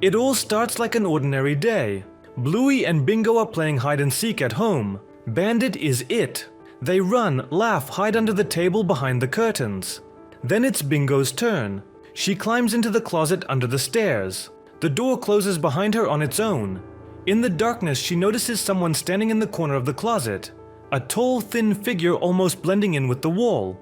It all starts like an ordinary day. Bluey and Bingo are playing hide and seek at home. Bandit is it. They run, laugh, hide under the table behind the curtains. Then it's Bingo's turn. She climbs into the closet under the stairs. The door closes behind her on its own. In the darkness, she notices someone standing in the corner of the closet. A tall, thin figure almost blending in with the wall.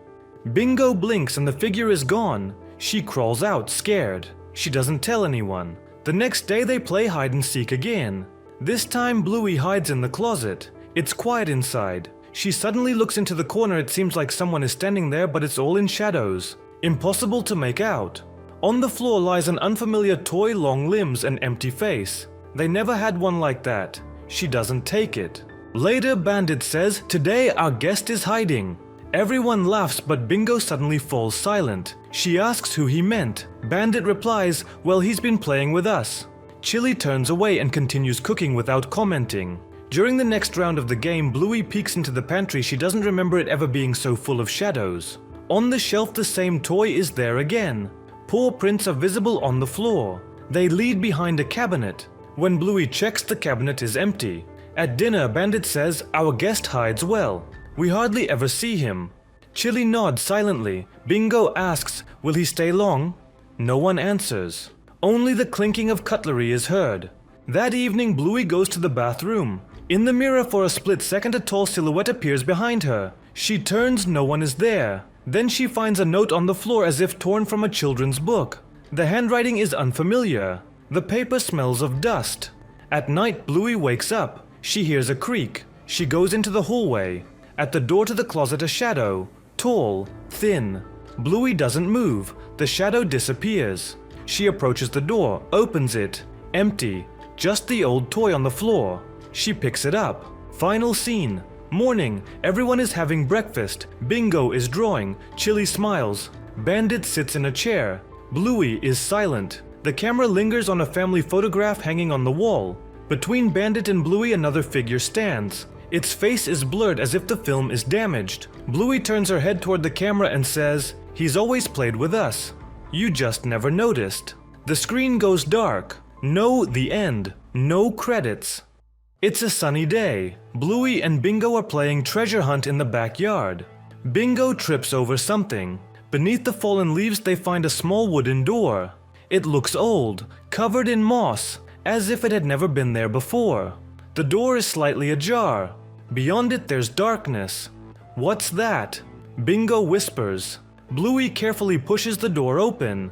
Bingo blinks and the figure is gone. She crawls out, scared. She doesn't tell anyone. The next day they play hide and seek again. This time Bluey hides in the closet. It's quiet inside. She suddenly looks into the corner. It seems like someone is standing there, but it's all in shadows. Impossible to make out. On the floor lies an unfamiliar toy, long limbs and empty face. They never had one like that. She doesn't take it. Later, Bandit says, "Today our guest is hiding." Everyone laughs, but Bingo suddenly falls silent. She asks who he meant. Bandit replies, "Well, he's been playing with us." Chili turns away and continues cooking without commenting. During the next round of the game, Bluey peeks into the pantry. She doesn't remember it ever being so full of shadows. On the shelf, the same toy is there again. Paw prints are visible on the floor. They lead behind a cabinet. When Bluey checks, the cabinet is empty. At dinner, Bandit says, "Our guest hides well. We hardly ever see him." Chili nods silently. Bingo asks, "Will he stay long?" No one answers. Only the clinking of cutlery is heard. That evening, Bluey goes to the bathroom. In the mirror for a split second, a tall silhouette appears behind her. She turns, no one is there. Then she finds a note on the floor as if torn from a children's book. The handwriting is unfamiliar. The paper smells of dust. At night, Bluey wakes up. She hears a creak. She goes into the hallway. At the door to the closet, a shadow. Tall, thin. Bluey doesn't move. The shadow disappears. She approaches the door, opens it. Empty. Just the old toy on the floor. She picks it up. Final scene. Morning. Everyone is having breakfast. Bingo is drawing. Chili smiles. Bandit sits in a chair. Bluey is silent. The camera lingers on a family photograph hanging on the wall. Between Bandit and Bluey, another figure stands. Its face is blurred as if the film is damaged. Bluey turns her head toward the camera and says, "He's always played with us. You just never noticed." The screen goes dark. No, the end. No credits. It's a sunny day. Bluey and Bingo are playing treasure hunt in the backyard. Bingo trips over something. Beneath the fallen leaves, they find a small wooden door. It looks old, covered in moss, as if it had never been there before. The door is slightly ajar. Beyond it, there's darkness. "What's that?" Bingo whispers. Bluey carefully pushes the door open.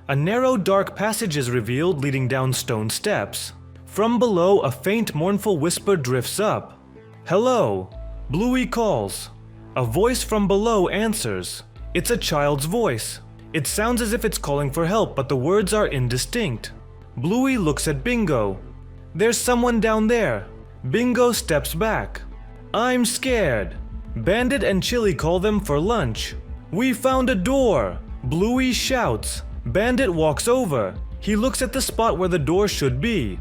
A narrow, dark passage is revealed, leading down stone steps. From below, a faint, mournful whisper drifts up. "Hello," Bluey calls. A voice from below answers. It's a child's voice. It sounds as if it's calling for help, but the words are indistinct. Bluey looks at Bingo. "There's someone down there." Bingo steps back. "I'm scared." Bandit and Chili call them for lunch. "We found a door," Bluey shouts. Bandit walks over. He looks at the spot where the door should be.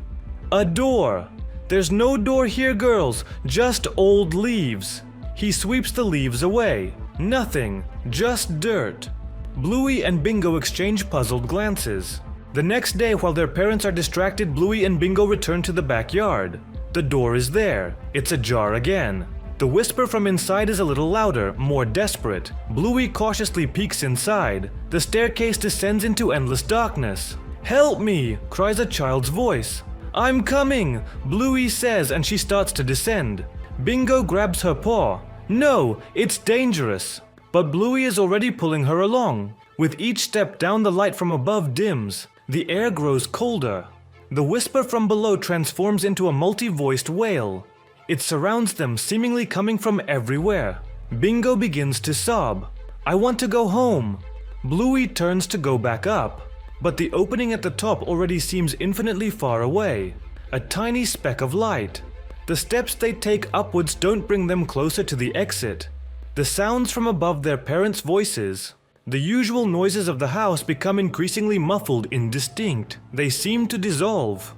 A door. "There's no door here, girls, just old leaves." He sweeps the leaves away. Nothing, just dirt. Bluey and Bingo exchange puzzled glances. The next day, while their parents are distracted, Bluey and Bingo return to the backyard. The door is there. It's ajar again. The whisper from inside is a little louder, more desperate. Bluey cautiously peeks inside. The staircase descends into endless darkness. "Help me!" cries a child's voice. "I'm coming!" Bluey says, and she starts to descend. Bingo grabs her paw. "No, it's dangerous!" But Bluey is already pulling her along. With each step down, the light from above dims. The air grows colder. The whisper from below transforms into a multi-voiced wail. It surrounds them, seemingly coming from everywhere. Bingo begins to sob. "I want to go home." Bluey turns to go back up. But the opening at the top already seems infinitely far away. A tiny speck of light. The steps they take upwards don't bring them closer to the exit. The sounds from above their parents' voices. The usual noises of the house become increasingly muffled, indistinct. They seem to dissolve.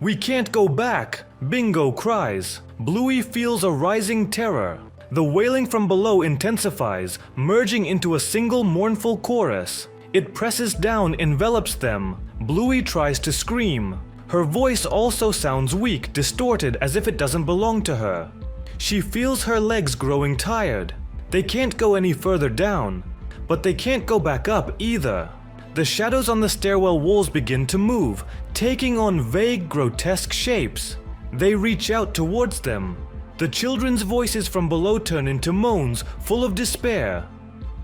"We can't go back!" Bingo cries. Bluey feels a rising terror. The wailing from below intensifies, merging into a single mournful chorus. It presses down, envelops them. Bluey tries to scream. Her voice also sounds weak, distorted, as if it doesn't belong to her. She feels her legs growing tired. They can't go any further down, but they can't go back up either. The shadows on the stairwell walls begin to move, taking on vague, grotesque shapes. They reach out towards them. The children's voices from below turn into moans, full of despair.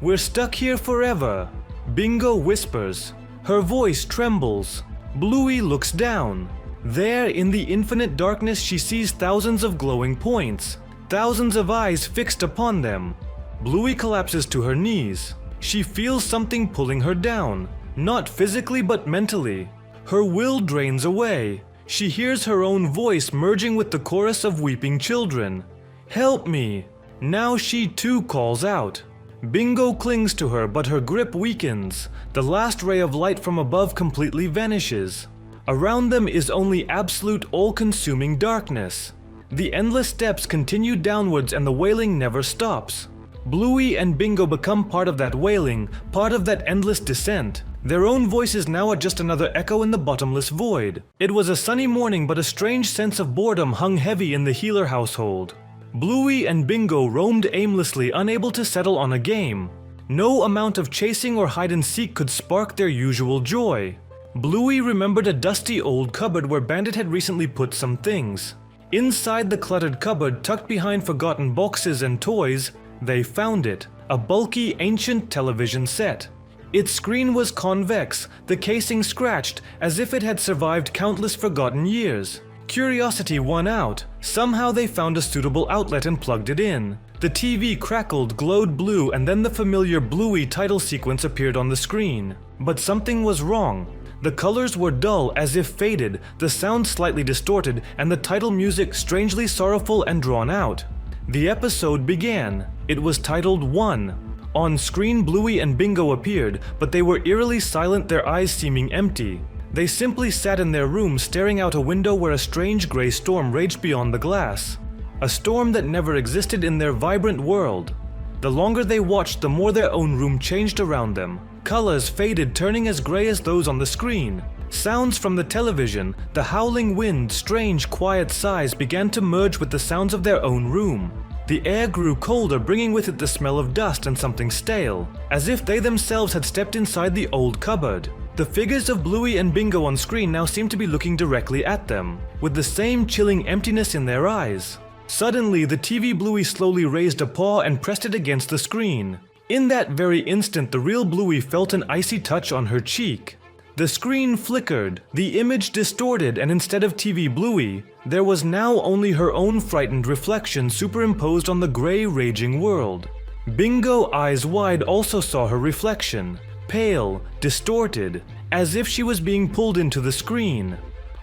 "We're stuck here forever," Bingo whispers. Her voice trembles. Bluey looks down. There, in the infinite darkness, she sees thousands of glowing points, thousands of eyes fixed upon them. Bluey collapses to her knees. She feels something pulling her down, not physically but mentally. Her will drains away. She hears her own voice merging with the chorus of weeping children. "Help me!" Now she too calls out. Bingo clings to her, but her grip weakens. The last ray of light from above completely vanishes. Around them is only absolute, all-consuming darkness. The endless steps continue downwards and the wailing never stops. Bluey and Bingo become part of that wailing, part of that endless descent. Their own voices now are just another echo in the bottomless void. It was a sunny morning, but a strange sense of boredom hung heavy in the Healer household. Bluey and Bingo roamed aimlessly, unable to settle on a game. No amount of chasing or hide-and-seek could spark their usual joy. Bluey remembered a dusty old cupboard where Bandit had recently put some things. Inside the cluttered cupboard, tucked behind forgotten boxes and toys, they found it, a bulky, ancient television set. Its screen was convex, the casing scratched, as if it had survived countless forgotten years. Curiosity won out. Somehow they found a suitable outlet and plugged it in. The TV crackled, glowed blue, and then the familiar Bluey title sequence appeared on the screen. But something was wrong. The colors were dull, as if faded, the sound slightly distorted, and the title music strangely sorrowful and drawn out. The episode began. It was titled 1. On screen, Bluey and Bingo appeared, but they were eerily silent, their eyes seeming empty. They simply sat in their room, staring out a window where a strange gray storm raged beyond the glass. A storm that never existed in their vibrant world. The longer they watched, the more their own room changed around them. Colors faded, turning as gray as those on the screen. Sounds from the television, the howling wind, strange, quiet sighs began to merge with the sounds of their own room. The air grew colder, bringing with it the smell of dust and something stale, as if they themselves had stepped inside the old cupboard. The figures of Bluey and Bingo on screen now seemed to be looking directly at them, with the same chilling emptiness in their eyes. Suddenly, the TV Bluey slowly raised a paw and pressed it against the screen. In that very instant, the real Bluey felt an icy touch on her cheek. The screen flickered, the image distorted, and instead of TV Bluey, there was now only her own frightened reflection superimposed on the gray, raging world. Bingo, eyes wide, also saw her reflection, pale, distorted, as if she was being pulled into the screen.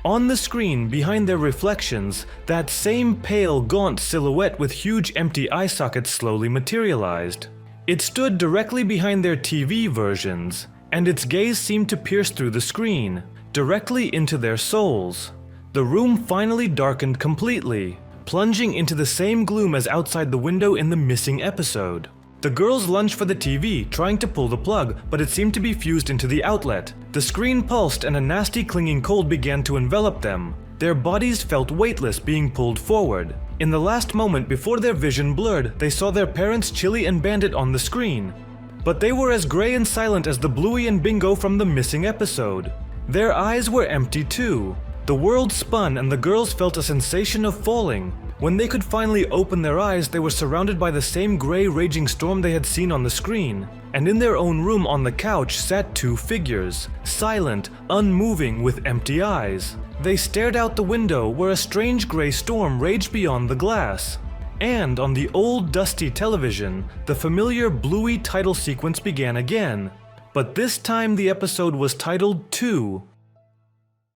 On the screen, behind their reflections, that same pale, gaunt silhouette with huge empty eye sockets slowly materialized. It stood directly behind their TV versions, and its gaze seemed to pierce through the screen, directly into their souls. The room finally darkened completely, plunging into the same gloom as outside the window in the missing episode. The girls lunged for the TV, trying to pull the plug, but it seemed to be fused into the outlet. The screen pulsed and a nasty clinging cold began to envelop them. Their bodies felt weightless, being pulled forward. In the last moment before their vision blurred, they saw their parents Chili and Bandit on the screen. But they were as gray and silent as the Bluey and Bingo from the missing episode. Their eyes were empty too. The world spun and the girls felt a sensation of falling. When they could finally open their eyes, they were surrounded by the same gray, raging storm they had seen on the screen. And in their own room on the couch sat two figures, silent, unmoving, with empty eyes. They stared out the window where a strange gray storm raged beyond the glass. And on the old dusty television, the familiar Bluey title sequence began again. But this time the episode was titled 2.